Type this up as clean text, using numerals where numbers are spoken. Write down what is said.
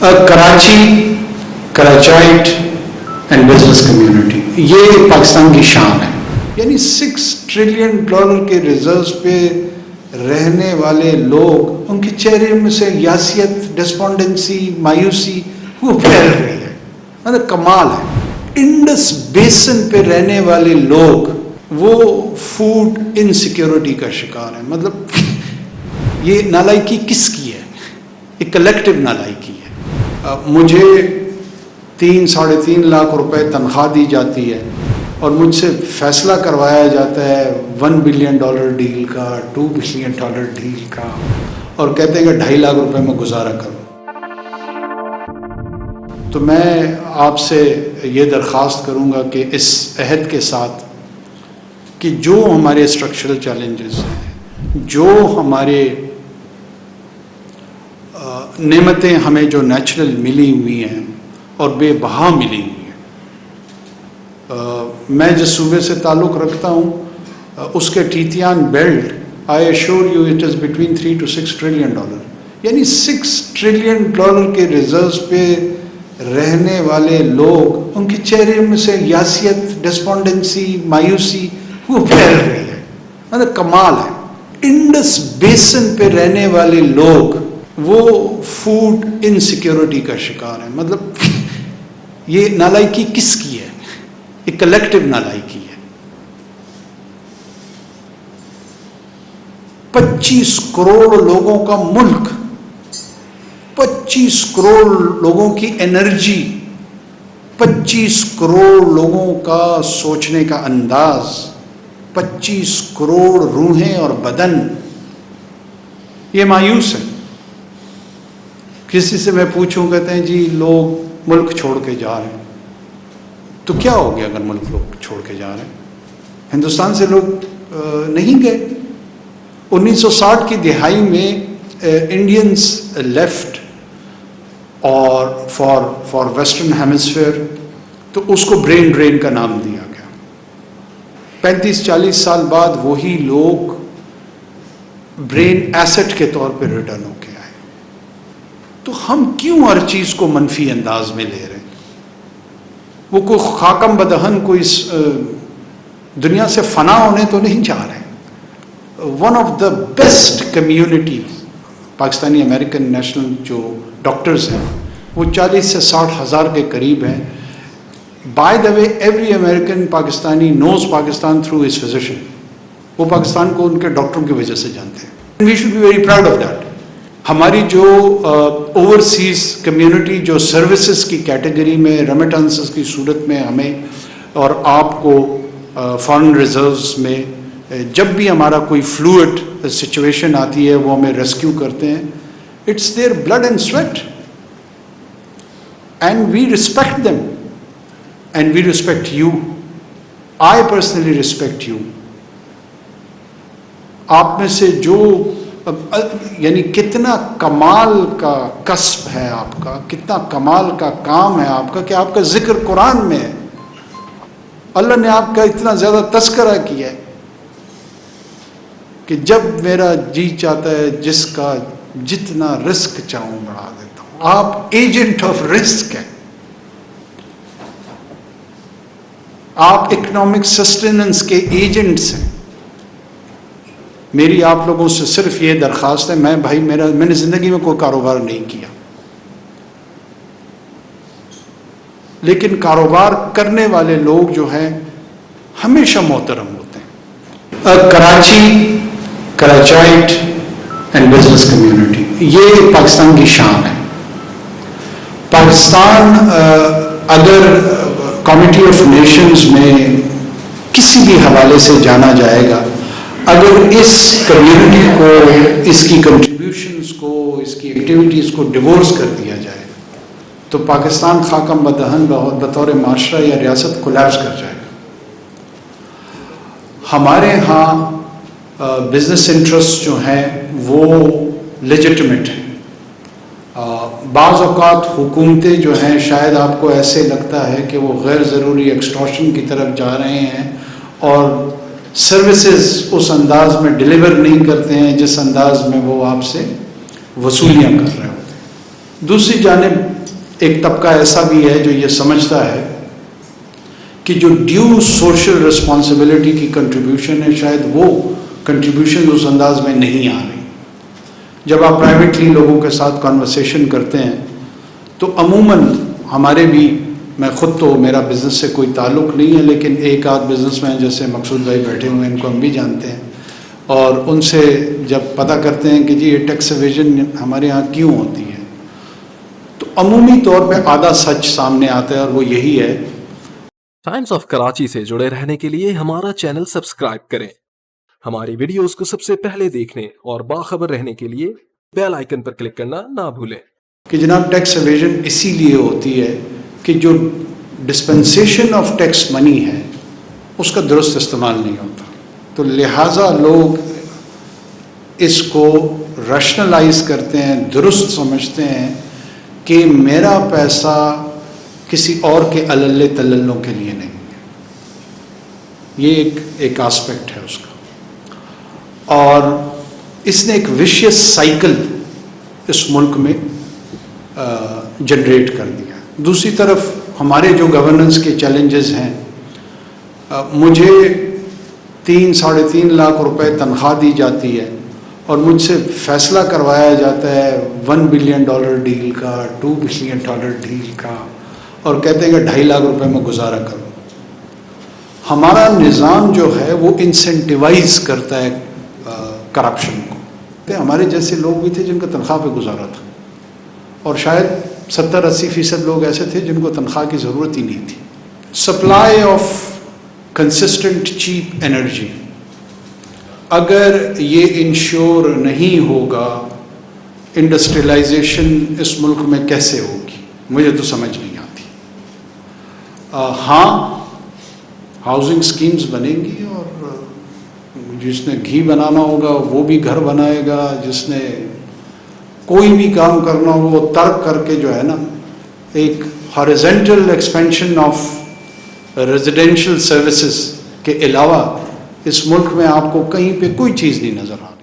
Karachi, کراچائٹ and business community, یہ پاکستان کی شان ہے. یعنی $6 ٹریلین کے ریزروز پہ رہنے والے لوگ، ان کے چہرے میں سے یاسیت، ڈسپونڈنسی، مایوسی وہ پھیل رہی ہے. مطلب کمال ہے. انڈس بیسن پہ رہنے والے لوگ وہ فوڈ انسیکیورٹی کا شکار ہیں. مطلب یہ نالائکی کس کی ہے؟ یہ کلیکٹیو نالائکی ہے. مجھے 3-3.5 لاکھ روپے تنخواہ دی جاتی ہے اور مجھ سے فیصلہ کروایا جاتا ہے $1 بلین ڈیل کا، $2 بلین ڈیل کا، اور کہتے ہیں کہ 2.5 لاکھ روپے میں گزارا کرو. تو میں آپ سے یہ درخواست کروں گا کہ اس عہد کے ساتھ کہ جو ہمارے اسٹرکچرل چیلنجز ہیں، جو ہمارے نعمتیں ہمیں جو نیچرل ملی ہوئی ہیں اور بے بہا ملی ہوئی ہیں، میں جس صوبے سے تعلق رکھتا ہوں اس کے ٹیتیان belt, I assure you it is between $3 to $6 trillion. یعنی $6 ٹریلین کے ریزروز پہ رہنے والے لوگ، ان کے چہرے میں سے یاسیت، ڈسپونڈنسی، مایوسی وہ پھیل رہی ہے. مطلب کمال ہے. انڈس بیسن پہ رہنے والے لوگ وہ فوڈ انسیکیورٹی کا شکار ہیں. مطلب یہ نالائکی کس کی ہے؟ یہ کلیکٹیو نالائکی ہے. 25 کروڑ لوگوں کا ملک، 25 کروڑ لوگوں کی انرجی، 25 کروڑ لوگوں کا سوچنے کا انداز، 25 کروڑ روحیں اور بدن، یہ مایوس ہے. کسی سے میں پوچھوں، کہتے ہیں جی لوگ ملک چھوڑ کے جا رہے ہیں. تو کیا ہو گیا اگر ملک لوگ چھوڑ کے جا رہے ہیں؟ ہندوستان سے لوگ نہیں گئے. 1960 کی دہائی میں انڈینز لیفٹ اور فار ویسٹرن ہیمسفیئر، تو اس کو برین ڈرین کا نام دیا گیا. 35-40 سال بعد وہی لوگ برین ایسٹ کے طور پہ ریٹرن ہو کے آئے. تو ہم کیوں ہر چیز کو منفی انداز میں لے رہے ہیں؟ وہ کوئی خاکم بدہن کوئی دنیا سے فنا ہونے تو نہیں جا رہے. One of the best community Pakistani American national جو ڈاکٹرز ہیں وہ 40 سے 60 ہزار کے قریب ہیں. By the way every American Pakistani knows Pakistan through his physician. وہ پاکستان کو ان کے ڈاکٹروں کی وجہ سے جانتے ہیں. We should be very proud of that. ہماری جو اوورسیز کمیونٹی جو سروسز کی کیٹیگری میں ریمیٹنسز کی صورت میں ہمیں اور آپ کو فارن ریزروز میں جب بھی ہمارا کوئی فلوئڈ سچویشن آتی ہے وہ ہمیں ریسکیو کرتے ہیں. It's their blood and sweat and we respect them and we respect you. I personally respect you. آپ میں سے جو یعنی کتنا کمال کا کسب ہے آپ کا، کتنا کمال کا کام ہے آپ کا کہ آپ کا ذکر قرآن میں ہے. اللہ نے آپ کا اتنا زیادہ تذکرہ کیا ہے کہ جب میرا جی چاہتا ہے جس کا جتنا رزق چاہوں بڑھا دیتا ہوں. آپ ایجنٹ آف رزق ہیں. آپ اکنامک سسٹیننس کے ایجنٹس ہیں. میری آپ لوگوں سے صرف یہ درخواست ہے، میں نے زندگی میں کوئی کاروبار نہیں کیا، لیکن کاروبار کرنے والے لوگ جو ہیں ہمیشہ محترم ہوتے ہیں. کراچی، کراچائٹ اینڈ بزنس کمیونٹی، یہ پاکستان کی شان ہے. پاکستان اگر کمیٹی آف نیشنز میں کسی بھی حوالے سے جانا جائے گا، اگر اس کمیونٹی کو، اس کی کنٹریبیوشنز کو، اس کی ایکٹیویٹیز کو ڈیورس کر دیا جائے تو پاکستان خاکم بدہن بطور معاشرہ یا ریاست کولیپس کر جائے گا. ہمارے ہاں بزنس انٹرسٹ جو ہیں وہ لیجٹمیٹ ہیں. بعض اوقات حکومتیں جو ہیں شاید آپ کو ایسے لگتا ہے کہ وہ غیر ضروری ایکسٹورشن کی طرف جا رہے ہیں اور سروسز اس انداز میں ڈیلیور نہیں کرتے ہیں جس انداز میں وہ آپ سے وصولیاں کر رہے ہوتے ہیں. دوسری جانب ایک طبقہ ایسا بھی ہے جو یہ سمجھتا ہے کہ جو ڈیو سوشل رسپانسبلٹی کی کنٹریبیوشن ہے شاید وہ کنٹریبیوشن اس انداز میں نہیں آ رہی. جب آپ پرائیویٹلی لوگوں کے ساتھ کانورسیشن کرتے ہیں تو عموماً ہمارے بھی، میں خود تو میرا بزنس سے کوئی تعلق نہیں ہے، لیکن ایک آدھ بزنس مین جیسے مقصود بھائی بیٹھے ہوئے ہیں ان کو ہم بھی جانتے ہیں، اور ان سے جب پتہ کرتے ہیں کہ جی یہ ٹیکس ایویژن ہمارے ہاں کیوں ہوتی ہے، تو عمومی طور پہ آدھا سچ سامنے آتا ہے اور وہ یہی ہے. ٹائمز آف کراچی سے جڑے رہنے کے لیے ہمارا چینل سبسکرائب کریں. ہماری ویڈیوز کو سب سے پہلے دیکھنے اور باخبر رہنے کے لیے بیل آئیکن پر کلک کرنا نہ بھولیں. کہ جناب ٹیکس ایویژن اسی لیے ہوتی ہے کہ جو ڈسپنسیشن آف ٹیکس منی ہے اس کا درست استعمال نہیں ہوتا، تو لہٰذا لوگ اس کو ریشنلائز کرتے ہیں، درست سمجھتے ہیں کہ میرا پیسہ کسی اور کے عللے تللوں کے لیے نہیں ہے. یہ ایک آسپیکٹ ہے اس کا، اور اس نے ایک ویشیس سائیکل اس ملک میں جنریٹ کر دیا. دوسری طرف ہمارے جو گورننس کے چیلنجز ہیں، مجھے 3-3.5 لاکھ روپے تنخواہ دی جاتی ہے اور مجھ سے فیصلہ کروایا جاتا ہے $1 بلین ڈیل کا، $2 بلین ڈیل کا، اور کہتے ہیں کہ 2.5 لاکھ روپے میں گزارا کرو. ہمارا نظام جو ہے وہ انسینٹیوائز کرتا ہے کرپشن کو. ہمارے جیسے لوگ بھی تھے جن کا تنخواہ پہ گزارا تھا، اور شاید 70-80% لوگ ایسے تھے جن کو تنخواہ کی ضرورت ہی نہیں تھی. Supply of consistent cheap energy اگر یہ انشور نہیں ہوگا، انڈسٹریلائزیشن اس ملک میں کیسے ہوگی مجھے تو سمجھ نہیں آتی. ہاں ہاؤسنگ سکیمز بنیں گی، اور جس نے گھی بنانا ہوگا وہ بھی گھر بنائے گا، جس نے کوئی بھی کام کرنا ہو وہ ترک کر کے جو ہے نا ایک horizontal expansion of residential services کے علاوہ اس ملک میں آپ کو کہیں پہ کوئی چیز نہیں نظر آتی.